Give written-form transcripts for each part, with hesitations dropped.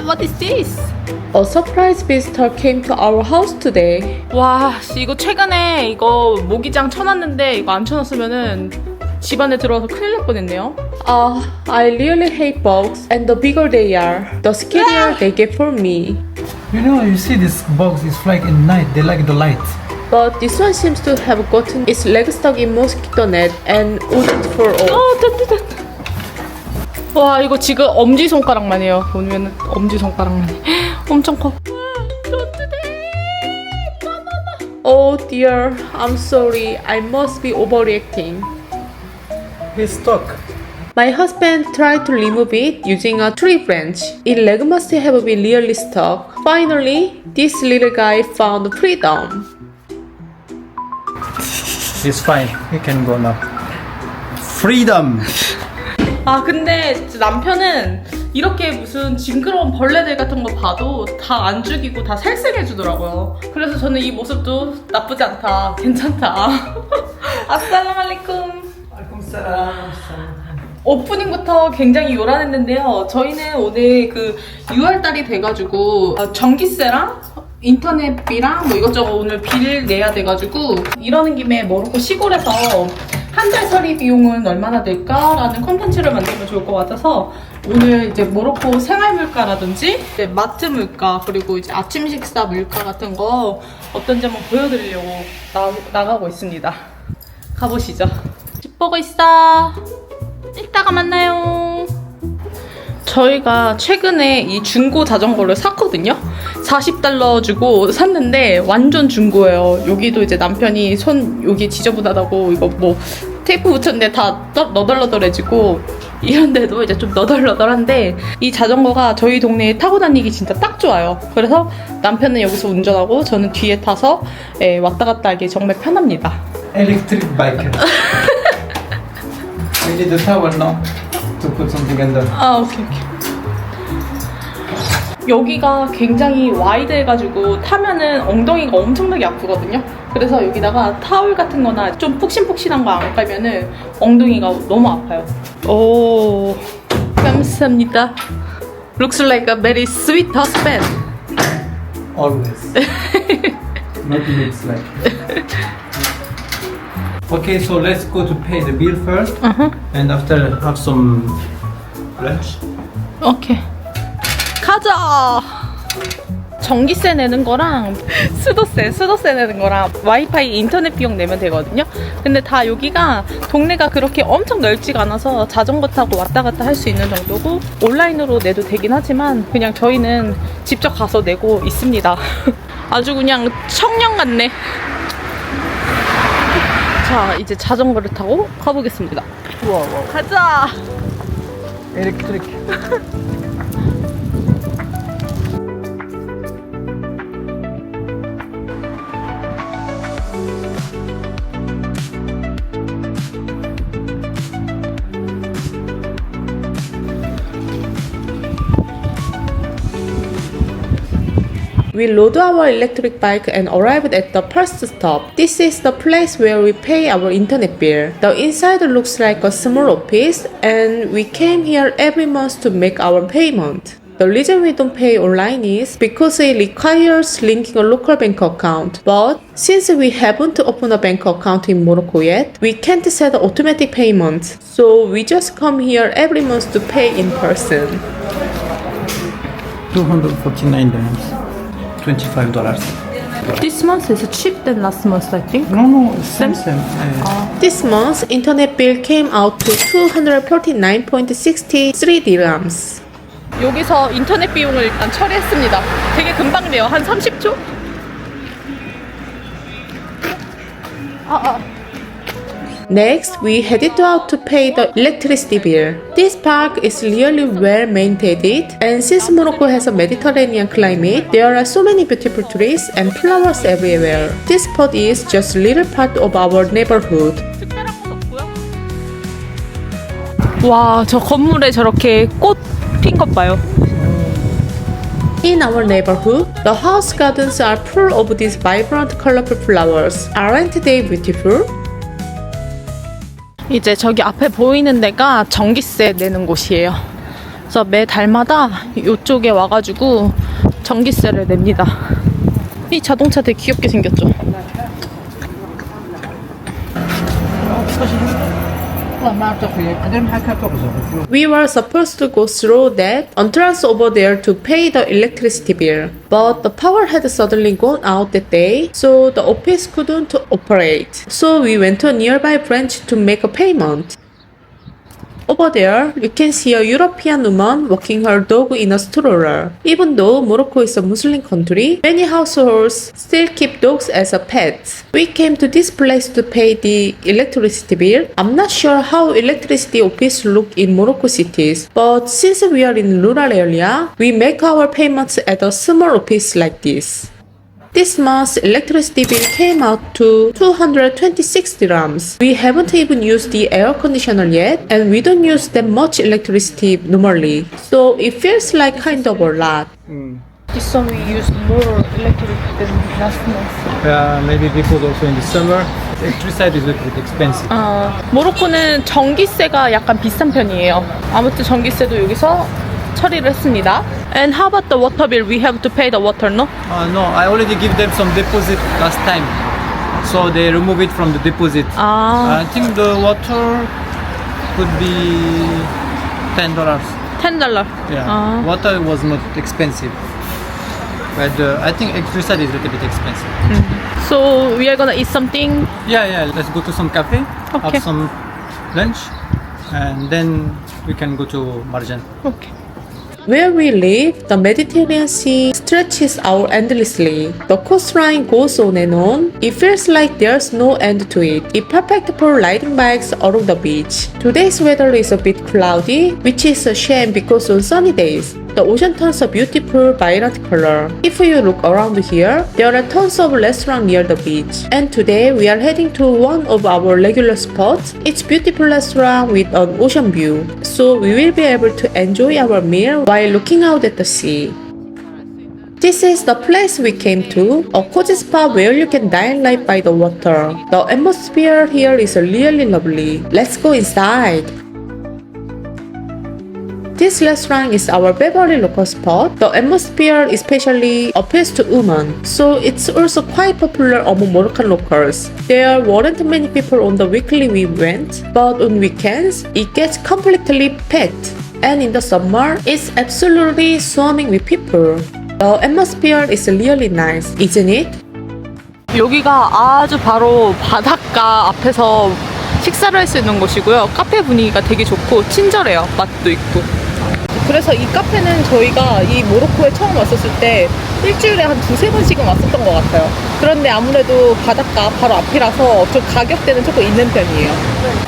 what is this? A surprise visitor came to our house today. 와, 이거 최근에 이거 모기장 쳐놨는데 이거 안 쳐놨으면은 집 안에 들어와서 큰일 날 뻔했네요. I really hate bugs, and the bigger they are, the scarier they get for me. You know, you see these bugs is flying in night. They like the light. But this one seems to have gotten its leg stuck in mosquito net and wouldn't fall off. 됐다. 와, 이거 지금 엄지손가락만 해요. 보면은 엄지손가락만 해. 엄청 커. Oh dear, I'm sorry. I must be overreacting. He's stuck. My husband tried to remove it using a tree branch. Its leg must have been really stuck. Finally, this little guy found freedom. He's fine. He can go now. Freedom. 아, 근데 남편은 이렇게 무슨 징그러운 벌레들 같은 거 봐도 다 안 죽이고 다 살생해주더라고요. 그래서 저는 이 모습도 나쁘지 않다, 괜찮다. 아살라말리쿰. 오프닝부터 굉장히 요란했는데요. 저희는 오늘 그 6월달이 돼가지고 전기세랑 인터넷비랑 뭐 이것저것 오늘 비를 내야 돼가지고 이러는 김에 모로코 시골에서 한 달 서리 비용은 얼마나 될까라는 콘텐츠를 만들면 좋을 것 같아서 오늘 이제 모로코 생활 물가라든지 이제 마트 물가 그리고 이제 아침 식사 물가 같은 거 어떤지 한번 보여드리려고 나가고 있습니다. 가보시죠. 집 보고 있어. 이따가 만나요. 저희가 최근에 이 중고 자전거를 샀거든요. 40달러 주고 샀는데 완전 중고예요. 여기도 이제 남편이 손 여기 지저분하다고 이거 뭐 테이프 붙였는데 다 너덜너덜해지고 이런데도 이제 좀 너덜너덜한데 이 자전거가 저희 동네에 타고 다니기 진짜 딱 좋아요. 그래서 남편은 여기서 운전하고 저는 뒤에 타서 왔다 갔다 하기 정말 편합니다. Electric bike. We need a towel now to put something under. 아, 오케이. 여기가 굉장히 와이드해가지고 타면은 엉덩이가 엄청나게 아프거든요. 그래서 여기다가 타올 같은 거나 좀 푹신푹신한 거 안 깔면은 엉덩이가 너무 아파요. 오, 감사합니다. Looks like a very sweet husband. Always. Not looks like. Okay, so let's go to pay the bill first, and after have some lunch. 오케이. 가자! 전기세 내는 거랑 수도세 내는 거랑 와이파이 인터넷 비용 내면 되거든요. 근데 다 여기가 동네가 그렇게 엄청 넓지가 않아서 자전거 타고 왔다 갔다 할 수 있는 정도고 온라인으로 내도 되긴 하지만 그냥 저희는 직접 가서 내고 있습니다. 아주 그냥 청년 같네. 자, 이제 자전거를 타고 가보겠습니다. Wow. 가자! Electric. We load our electric bike and arrived at the first stop. This is the place where we pay our internet bill. The inside looks like a small office, and we came here every month to make our payment. The reason we don't pay online is because it requires linking a local bank account. But since we haven't opened a bank account in Morocco yet, we can't set automatic payments. So we just come here every month to pay in person. 249 dirhams. $25. This month is cheap than last month, I think. No, same. This month's internet bill came out to 249.63 dirhams. 여기서 인터넷 비용을 일단 처리했습니다. 되게 금방 돼요. 한 30초? Next, we headed out to pay the electricity bill. This park is really well maintained, and since Morocco has a Mediterranean climate, there are so many beautiful trees and flowers everywhere. This spot is just a little part of our neighborhood. 특별한 건 없고요. 와, 저 건물에 저렇게 꽃 핀 것 봐요. In our neighborhood, the house gardens are full of these vibrant, colorful flowers. Aren't they beautiful? 이제 저기 앞에 보이는 데가 전기세 내는 곳이에요. 그래서 매 달마다 이쪽에 와가지고 전기세를 냅니다. 이 자동차 되게 귀엽게 생겼죠? We were supposed to go through that entrance over there to pay the electricity bill, but the power had suddenly gone out that day, so the office couldn't operate. So we went to a nearby branch to make a payment. Over there, you can see a European woman walking her dog in a stroller. Even though Morocco is a Muslim country, many households still keep dogs as a pet. We came to this place to pay the electricity bill. I'm not sure how electricity office look in Morocco cities, but since we are in rural area, we make our payments at a small office like this. This month's electricity bill came out to 226 dirhams. We haven't even used the air conditioner yet, and we don't use that much electricity normally, so it feels like kind of a lot. This one we use more electric than last month. Yeah, maybe because also in the summer, electricity is a little bit expensive. 모로코는 전기세가 약간 비싼 편이에요. 아무튼 전기세도 여기서 처리를 했습니다. And how about the water bill? We have to pay the water, no? No, I already give them some deposit last time, so they remove it from the deposit. I think the water could be $10. $10. Yeah, water was not expensive, but I think electricity is a little bit expensive. So we are gonna eat something. Yeah, let's go to some cafe, Okay. have some lunch, and then we can go to Marjan. Okay. Where we live, the Mediterranean Sea stretches out endlessly. The coastline goes on and on. It feels like there's no end to it. It's perfect for riding bikes along the beach. Today's weather is a bit cloudy, which is a shame because on sunny days, the ocean turns a beautiful vibrant color. If you look around here, there are tons of restaurants near the beach. And today we are heading to one of our regular spots. It's a beautiful restaurant with an ocean view, so we will be able to enjoy our meal while looking out at the sea. This is the place we came to, a cozy spot where you can dine right by the water. The atmosphere here is really lovely. Let's go inside. This restaurant is our favorite local spot. The atmosphere especially appeals to women, so it's also quite popular among Moroccan locals. There weren't many people on the weekly we went, but on weekends, it gets completely packed. And in the summer, it's absolutely swarming with people. The atmosphere is really nice, isn't it? 여기가 아주 바로 바닷가 앞에서 식사를 할 수 있는 곳이고요. 카페 분위기가 되게 좋고 친절해요. 맛도 있고. 그래서 이 카페는 저희가 이 모로코에 처음 왔었을 때 일주일에 한 2-3번씩은 왔었던 것 같아요. 그런데 아무래도 바닷가 바로 앞이라서 좀 가격대는 조금 있는 편이에요.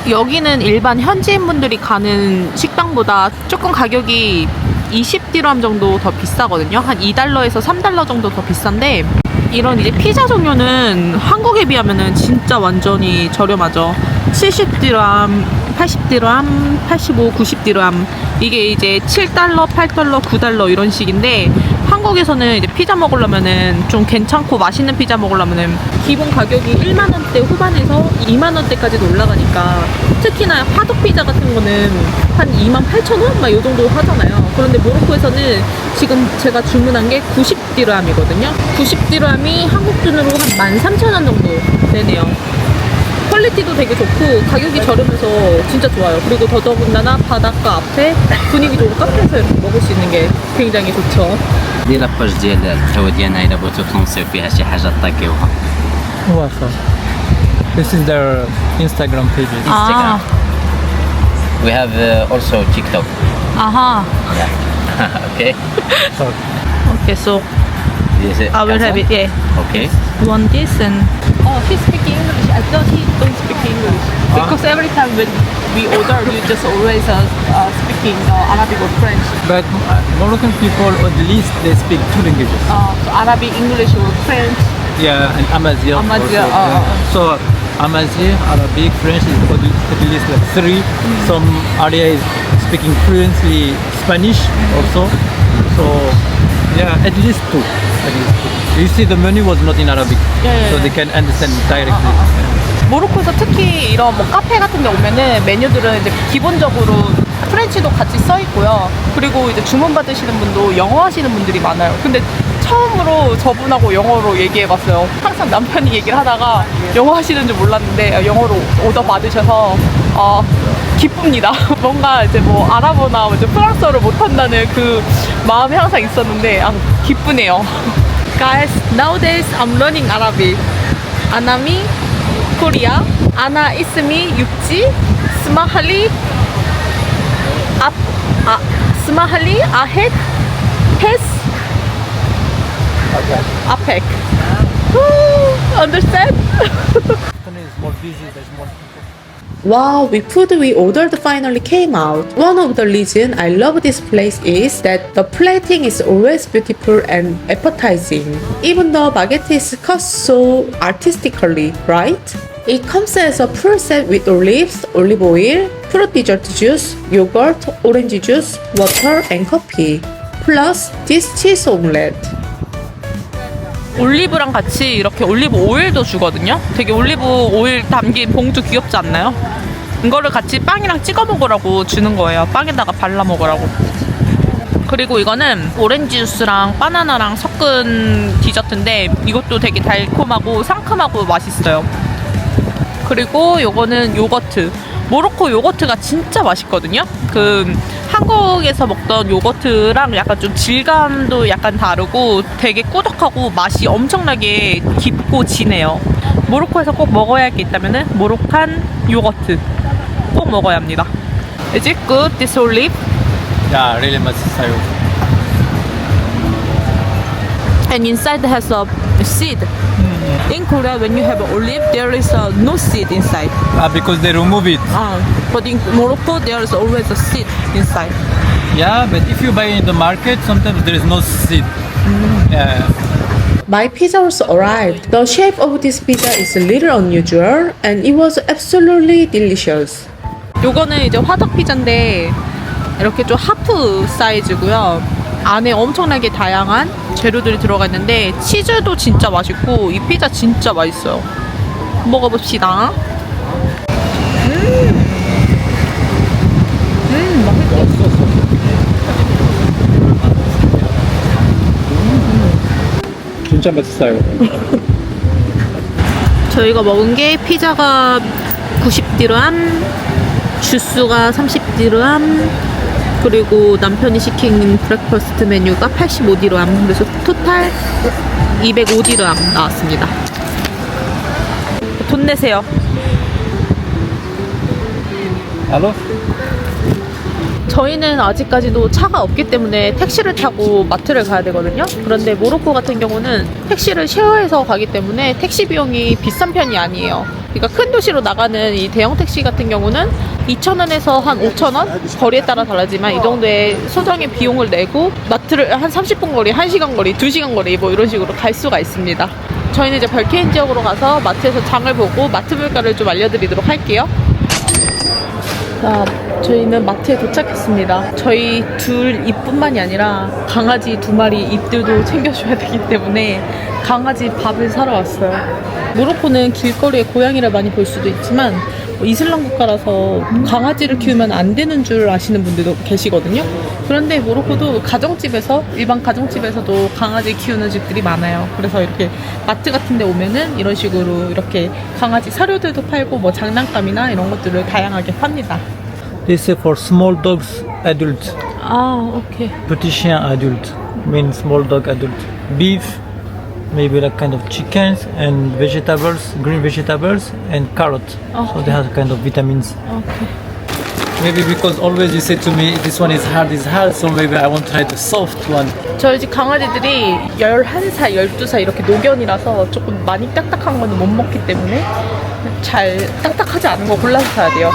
여기는 일반 현지인분들이 가는 식당보다 조금 가격이 20디람 정도 더 비싸거든요. 한 2달러에서 3달러 정도 더 비싼데 이런 이제 피자 종류는 한국에 비하면은 진짜 완전히 저렴하죠. 70디람, 80디람, 85, 90디람. 이게 이제 7달러, 8달러, 9달러 이런 식인데 한국에서는 이제 피자 먹으려면은 좀 괜찮고 맛있는 피자 먹으려면은 기본 가격이 1만원대 후반에서 2만원대까지도 올라가니까 특히나 화덕 피자 같은 거는 한 28,000원? 막 요 정도 하잖아요. 그런데 모로코에서는 지금 제가 주문한 게 90디람이거든요. 90디람이 한국 돈으로 한 13,000원 정도 되네요. 퀄리티도 되게 좋고 가격이 저렴해서 진짜 좋아요. 그리고 더더군다나 바닷가 앞에 분위기 좋은 카페에서 이렇게 먹을 수 있는 게 굉장히 좋죠. دي لاباج ديال القهوه ديالنا الا بغيتو تنصيو فيها شي حاجه طاكيوها. This is their Instagram pages. 아, We have also TikTok. 아하. Yeah. Okay. Okay, so This is I will have it. Yeah. Okay. You want this and he speaking English. I thought he don't speak English because every time when we order, you just always speaking Arabic or French. But Moroccan people at least they speak two languages. So Arabic, English, or French. Yeah, and Amazigh. Amazigh, also. So Amazigh, Arabic, French is at least like three. Some area is speaking fluently Spanish also. So yeah, at least two. You see, the menu was not in Arabic, Yeah. so they can understand directly. 모로코에서 특히 이런 뭐 카페 같은 데 오면은 메뉴들은 이제 기본적으로 프렌치도 같이 써 있고요. 그리고 이제 주문 받으시는 분도 영어 하시는 분들이 많아요. 근데 처음으로 저분하고 영어로 얘기해봤어요. 항상 남편이 얘기를 하다가 영어 하시는 줄 몰랐는데 영어로 오더 받으셔서 기쁩니다. 뭔가 이제 뭐 아랍어나 이제 프랑스어를 못한다는 그 마음이 항상 있었는데 기쁘네요. Guys, nowadays I'm learning Arabic. Anami, Korea. Ana ismi Yukji. Smahali. Smahali Ahek. Hes. Apek. Understand? It's more busy, there's more people. Wow, the food we ordered finally came out. One of the reasons I love this place is that the plating is always beautiful and appetizing. Even the baguette is cut so artistically, right? It comes as a full set with olives, olive oil, fruit dessert juice, yogurt, orange juice, water, and coffee. Plus this cheese omelette. 올리브랑 같이 이렇게 올리브 오일도 주거든요. 되게 올리브 오일 담긴 봉투 귀엽지 않나요? 이거를 같이 빵이랑 찍어 먹으라고 주는 거예요. 빵에다가 발라 먹으라고. 그리고 이거는 오렌지 주스랑 바나나랑 섞은 디저트인데 이것도 되게 달콤하고 상큼하고 맛있어요. 그리고 요거는 요거트. 모로코 요거트가 진짜 맛있거든요. 그 한국에서 먹던 요거트랑 약간 좀 질감도 약간 다르고 되게 꾸덕하고 맛이 엄청나게 깊고 진해요. 모로코에서 꼭 먹어야 할 게 있다면은 모로칸 요거트 꼭 먹어야 합니다. Is it good, this olive? Yeah, really 맛있어요. And inside has a seed. In Korea, when you have an olive, there is no seed inside. Because they remove it. But in Morocco, there is always a seed inside. Yeah, but if you buy in the market, sometimes there is no seed. Yeah. My pizza also arrived. The shape of this pizza is a little unusual and it was absolutely delicious. 요거는 이제 화덕 피자인데 이렇게 좀 하프 사이즈고요. 안에 엄청나게 다양한 재료들이 들어가 있는데 치즈도 진짜 맛있고 이 피자 진짜 맛있어요. 먹어봅시다. 맛있어. 진짜 맛있어요. 저희가 먹은 게 피자가 90디람, 주스가 30디람, 그리고 남편이 시킨 브렉퍼스트 메뉴가 85디람. 그래서 토탈 205디람 나왔습니다. 돈 내세요. 알로? 저희는 아직까지도 차가 없기 때문에 택시를 타고 마트를 가야 되거든요. 그런데 모로코 같은 경우는 택시를 쉐어해서 가기 때문에 택시 비용이 비싼 편이 아니에요. 그러니까 큰 도시로 나가는 이 대형 택시 같은 경우는 2,000원에서 한 5,000원? 거리에 따라 다르지만 이 정도의 소정의 비용을 내고 마트를 한 30분 거리, 1시간 거리, 2시간 거리 뭐 이런 식으로 갈 수가 있습니다. 저희는 이제 벌케인 지역으로 가서 마트에서 장을 보고 마트 물가를 좀 알려드리도록 할게요. 자, 저희는 마트에 도착했습니다. 저희 둘 입뿐만이 아니라 강아지 2마리 입들도 챙겨줘야 되기 때문에 강아지 밥을 사러 왔어요. 모로코는 길거리에 고양이를 많이 볼 수도 있지만 이슬람 국가라서 강아지를 키우면 안 되는 줄 아시는 분들도 계시거든요. 그런데 모로코도 가정집에서, 일반 가정집에서도 강아지 키우는 집들이 많아요. 그래서 이렇게 마트 같은 데 오면은 이런 식으로 이렇게 강아지 사료들도 팔고 뭐 장난감이나 이런 것들을 다양하게 팝니다. This is for small dogs adult. 오케이. Petit chien adult means small dog adult. Beef, maybe like kind of chickens and vegetables, green vegetables and carrot. So they have kind of vitamins. 오케이. Maybe because always you say to me this one is hard, so maybe I won't try the soft one. 저희 집 강아지들이 11살, 12살 이렇게 노견이라서 조금 많이 딱딱한 거는 못 먹기 때문에 잘 딱딱하지 않은 거 골라서 사야 돼요.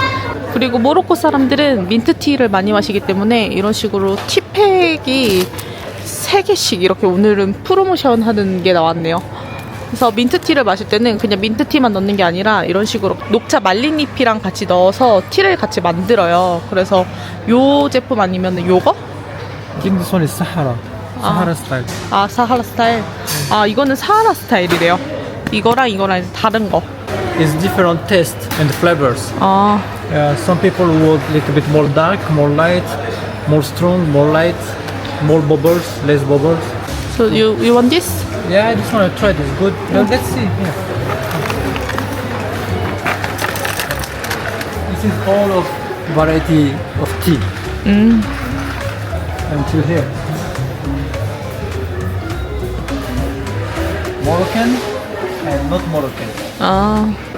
그리고 모로코 사람들은 민트티를 많이 마시기 때문에 이런 식으로 티팩이 3개씩 이렇게 오늘은 프로모션 하는 게 나왔네요. 그래서 민트티를 마실 때는 그냥 민트티만 넣는 게 아니라 이런 식으로 녹차 말린 잎이랑 같이 넣어서 티를 같이 만들어요. 그래서 요 제품 아니면 요거? I think this one is Sahara. Sahara style. 사하라 스타일. 이거는 사하라 스타일이래요. 이거랑 다른 거. It's different taste and flavors. Some people want a little bit more dark, more light, more strong, more light, more bubbles, less bubbles. So you want this? Yeah, I just want to try this. Good. Well, let's see. Yeah. This is all of variety of tea. Until here. Moroccan and not Moroccan.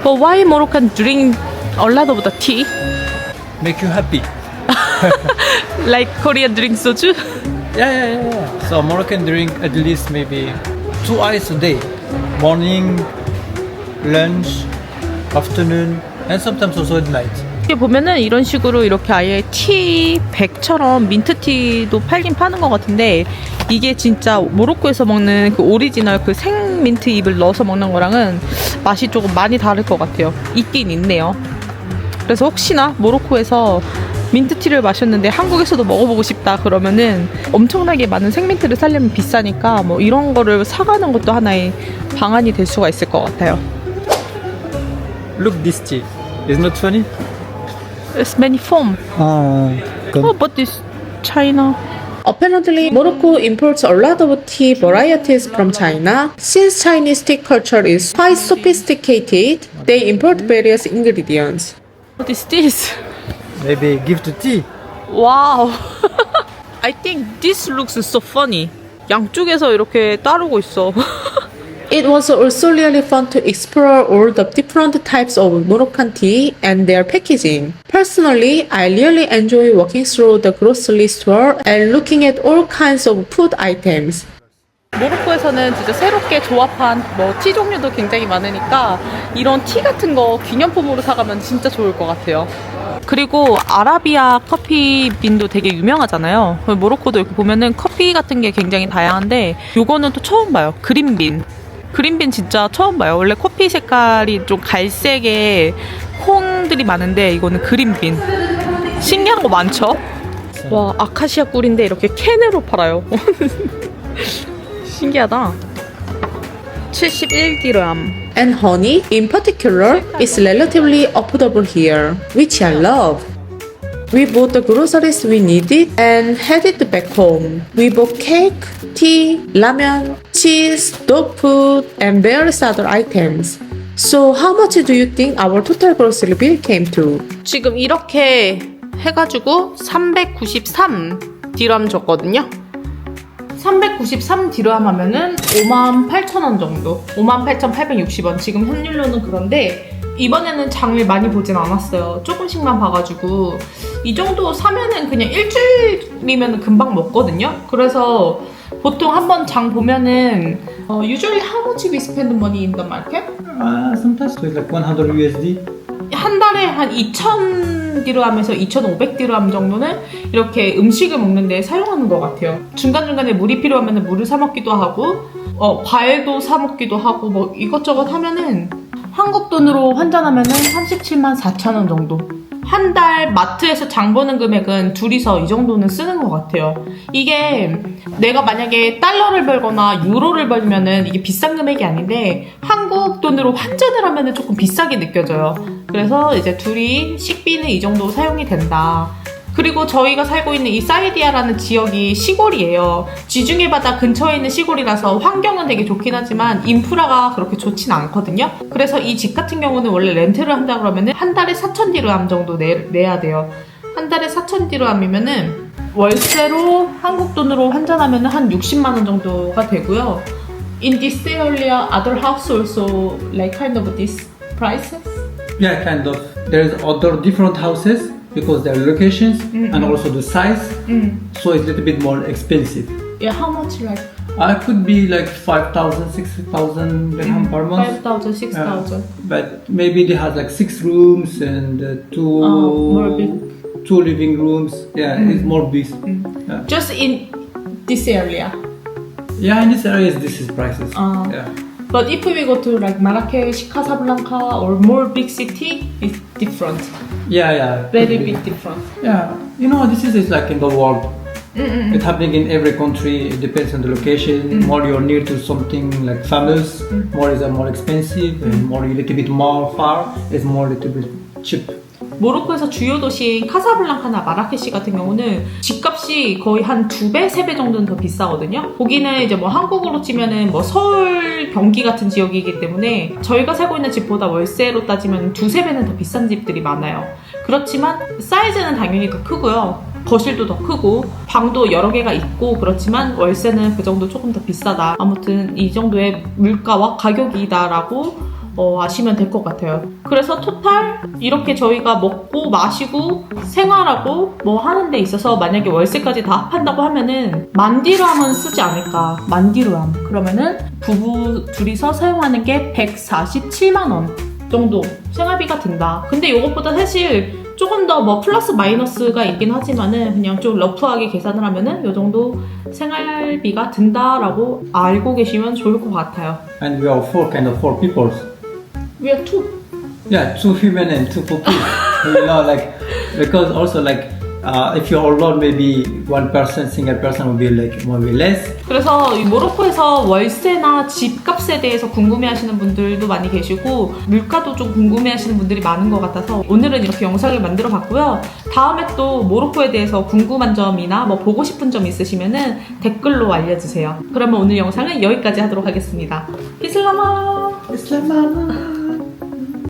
But why Moroccan drink a lot of the tea? Make you happy. Like Korean drink soju? Yeah. So Moroccan drink at least maybe 2 ice a day. Morning, lunch, afternoon, and sometimes also at night. 이렇게 보면은 이런 식으로 이렇게 아예 티 백처럼 민트티도 팔긴 파는 것 같은데 이게 진짜 모로코에서 먹는 그 오리지널 그 생민트 잎을 넣어서 먹는 거랑은 맛이 조금 많이 다를 것 같아요. 있긴 있네요. 그래서 혹시나 모로코에서 민트티를 마셨는데 한국에서도 먹어보고 싶다 그러면은 엄청나게 많은 생민트를 사려면 비싸니까 뭐 이런 거를 사가는 것도 하나의 방안이 될 수가 있을 것 같아요. Look this tea. Isn't it funny? It's many foam. Oh, but this China. Apparently, Morocco imports a lot of tea varieties from China. Since Chinese tea culture is quite sophisticated, they import various ingredients. What is this? Maybe give to tea. Wow. I think this looks so funny. 양쪽에서 이렇게 따르고 있어. It was also really fun to explore all the different types of Moroccan tea and their packaging. Personally, I really enjoy walking through the grocery store and looking at all kinds of food items. 모로코에서는 진짜 새롭게 조합한 뭐 티 종류도 굉장히 많으니까 이런 티 같은 거 기념품으로 사가면 진짜 좋을 것 같아요. 그리고 아라비아 커피 빈도 되게 유명하잖아요. 모로코도 이렇게 보면은 커피 같은 게 굉장히 다양한데 요거는 또 처음 봐요. 그린빈 진짜 처음 봐요. 원래 커피 색깔이 좀 갈색의 콩들이 많은데 이거는 그린빈. 신기한 거 많죠? 와, 아카시아 꿀인데 이렇게 캔으로 팔아요. 신기하다. 71디람. And honey, in particular, is relatively affordable here, which I love. We bought the groceries we needed and headed back home. We bought cake, tea, ramen, cheese, dog food, and various other items. So how much do you think our total grocery bill came to? 지금 이렇게 해가지고 393 디람 줬거든요. 393 디람 하면은 58,000원 정도. 58,860원. 지금 현율로는 그런데 이번에는 장을 많이 보진 않았어요. 조금씩만 봐가지고 이 정도 사면은 그냥 일주일이면 금방 먹거든요. 그래서 보통 한번 장 보면은 usually how much we spend money in the market? Sometimes it's like 100 USD. 한 달에 한 2,000 디르함에서 2,500 디르함 정도는 이렇게 음식을 먹는데 사용하는 것 같아요. 중간중간에 물이 필요하면 물을 사 먹기도 하고 과일도 사 먹기도 하고 뭐 이것저것 하면은 한국 돈으로 환전하면은 37만 4천 원 정도. 한 달 마트에서 장 보는 금액은 둘이서 이 정도는 쓰는 것 같아요. 이게 내가 만약에 달러를 벌거나 유로를 벌면은 이게 비싼 금액이 아닌데 한국 돈으로 환전을 하면은 조금 비싸게 느껴져요. 그래서 이제 둘이 식비는 이 정도 사용이 된다. 그리고 저희가 살고 있는 이 사이디아라는 지역이 시골이에요. 지중해 바다 근처에 있는 시골이라서 환경은 되게 좋긴 하지만 인프라가 그렇게 좋진 않거든요. 그래서 이 집 같은 경우는 원래 렌트를 한다 그러면 한 달에 4,000 디르함 정도 내야 돼요. 한 달에 4,000 디르함이면은 월세로 한국 돈으로 환전하면 한 60만 원 정도가 되고요. In this area, other house also like kind of this prices? Yeah, kind of. There's other different houses because their locations and also the size. So it's a little bit more expensive. Yeah, how much like? Could be like 5,000, 6,000 dirham per month. 5,000, 6,000. But maybe they have like 6 rooms and More big. 2 living rooms. Yeah, it's more big. Yeah. Just in this area. Yeah, in this area, this is prices. Yeah. But if we go to like Marrakesh, Casablanca, or more big city, it's different. Yeah. Very big difference. Yeah, you know, this is like in the world. It's happening in every country. It depends on the location. More you're near to something like famous, more is more expensive, and more a little bit more far is more a little bit cheap. 모로코에서 주요 도시인 카사블랑카나 마라케시 같은 경우는 집값이 거의 한 2배, 3배 정도는 더 비싸거든요. 거기는 이제 뭐 한국으로 치면은 뭐 서울, 경기 같은 지역이기 때문에 저희가 살고 있는 집보다 월세로 따지면 2~3배는 더 비싼 집들이 많아요. 그렇지만 사이즈는 당연히 더 크고요. 거실도 더 크고 방도 여러 개가 있고 그렇지만 월세는 그 정도 조금 더 비싸다. 아무튼 이 정도의 물가와 가격이다라고 아시면 될 것 같아요. 그래서 토탈 이렇게 저희가 먹고 마시고 생활하고 뭐 하는 데 있어서 만약에 월세까지 다 합한다고 하면은 10,000디람은 쓰지 않을까. 10,000디람. 그러면은 부부 둘이서 사용하는 게 147만 원 정도 생활비가 든다. 근데 이것보다 사실 조금 더 뭐 플러스 마이너스가 있긴 하지만은 그냥 좀 러프하게 계산을 하면은 이 정도 생활비가 든다라고 알고 계시면 좋을 것 같아요. And we are four people. We are two. Yeah, 2 human and 2 cookies. You know, like because also like if you're alone, maybe one person, single person will be like maybe less. 그래서 이 모로코에서 월세나 집값에 대해서 궁금해하시는 분들도 많이 계시고 물가도 좀 궁금해하시는 분들이 많은 것 같아서 오늘은 이렇게 영상을 만들어 봤고요. 다음에 또 모로코에 대해서 궁금한 점이나 뭐 보고 싶은 점 있으시면은 댓글로 알려주세요. 그러면 오늘 영상은 여기까지 하도록 하겠습니다. 이슬라마.